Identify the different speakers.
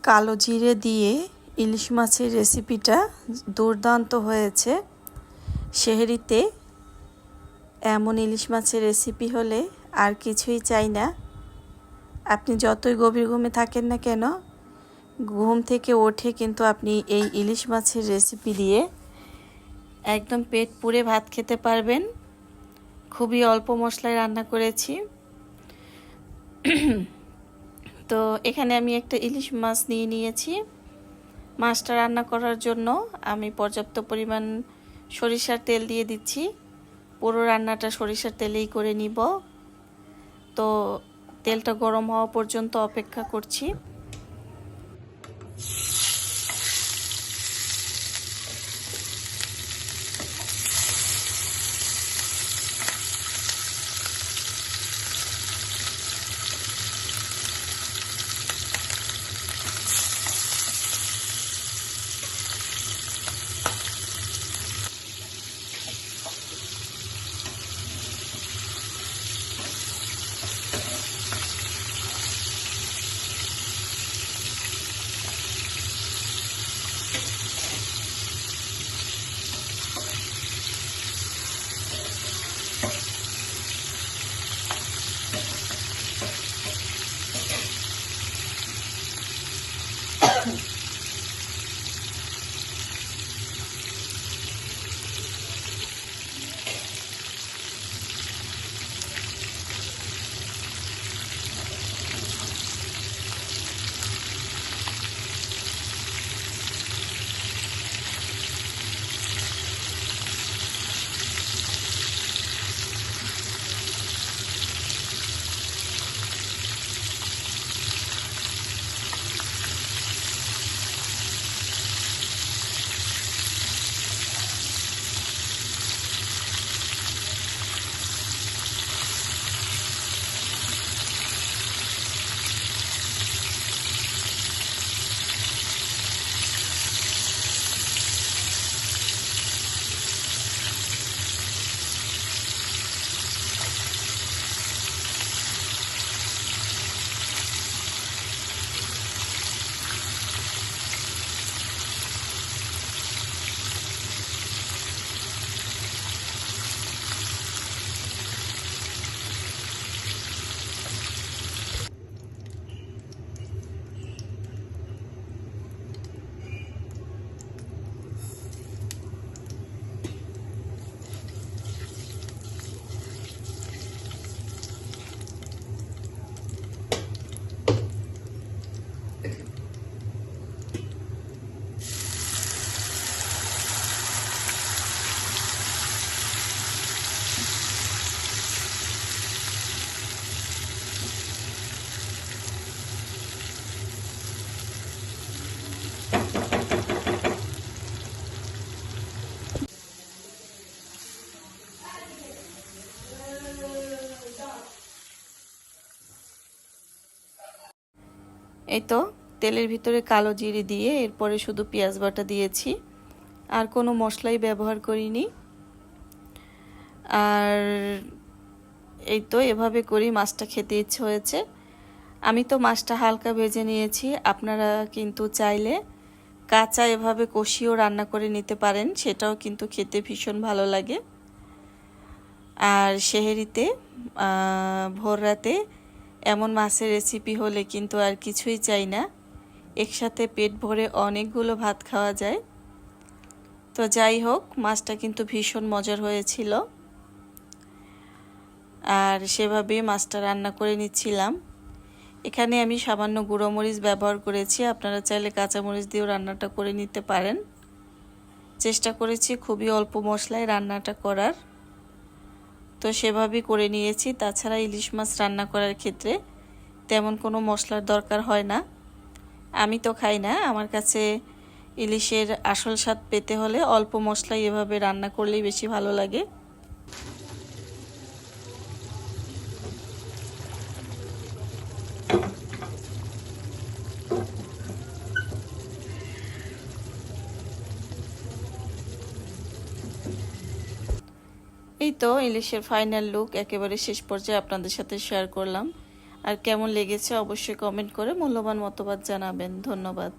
Speaker 1: কালো জিরে দিয়ে ইলিশ মাছের রেসিপিটা দুর্দান্ত হয়েছে। সেহরিতে এমন ইলিশ মাছের রেসিপি হলে আর কিছুই চাই না। আপনি যতই গভীর ঘুমে থাকেন না কেন, ঘুম থেকে উঠে কিন্তু আপনি এই ইলিশ মাছের রেসিপি দিয়ে একদম পেট পুরে ভাত খেতে পারবেন। খুবই অল্প মশলায় রান্না করেছি। তো এখানে আমি একটা ইলিশ মাছ নিয়েছি। মাছটা রান্না করার জন্য আমি পর্যাপ্ত পরিমাণ সরিষার তেল দিয়ে দিচ্ছি। পুরো রান্নাটা সরিষার তেলেই করে নিব। তো তেলটা গরম হওয়া পর্যন্ত অপেক্ষা করছি। এই তো তেলের ভিতরে কালো জিরে দিয়ে এরপরে শুধু পেঁয়াজ বাটা দিয়েছি, আর কোনো মশলাই ব্যবহার করিনি। আর এই তো এভাবে করি মাছটা খেতে ইচ্ছে হয়েছে। আমি তো মাছটা হালকা ভেজে নিয়েছি, আপনারা কিন্তু চাইলে কাঁচা এভাবে কষিয়েও রান্না করে নিতে পারেন, সেটাও কিন্তু খেতে ভীষণ ভালো লাগে। আর সেহরিতে ভোর রাতে এমন মাছের রেসিপি হলে কিন্তু আর কিছুই চাই না। একসাথে পেট ভরে অনেকগুলো ভাত খাওয়া যায়। তো যাই হোক, মাছটা কিন্তু ভীষণ মজার হয়েছিল। আর সেভাবে মাছটা রান্না করে নিচ্ছিলাম। এখানে আমি সামান্য গুঁড়ো মরিচ ব্যবহার করেছি, আপনারা চাইলে কাঁচামরিচ দিয়েও রান্নাটা করে নিতে পারেন। চেষ্টা করেছি খুবই অল্প মশলায় রান্নাটা করার। তো সেভাবেই করে নিয়েছি। তাছাড়া ইলিশ মাছ রান্না করার ক্ষেত্রে তেমন কোনো মশলার দরকার হয় না। আমি তো খাই না, আমার কাছে ইলিশের আসল স্বাদ পেতে হলে অল্প মশলায় এভাবে রান্না করলেই বেশি ভালো লাগে। এই তো ইলিশের ফাইনাল লুক একেবারে শেষ পর্যায়ে আপনাদের সাথে শেয়ার করলাম। আর কেমন লেগেছে অবশ্যই কমেন্ট করে মূল্যবান মতবাদ জানাবেন। ধন্যবাদ।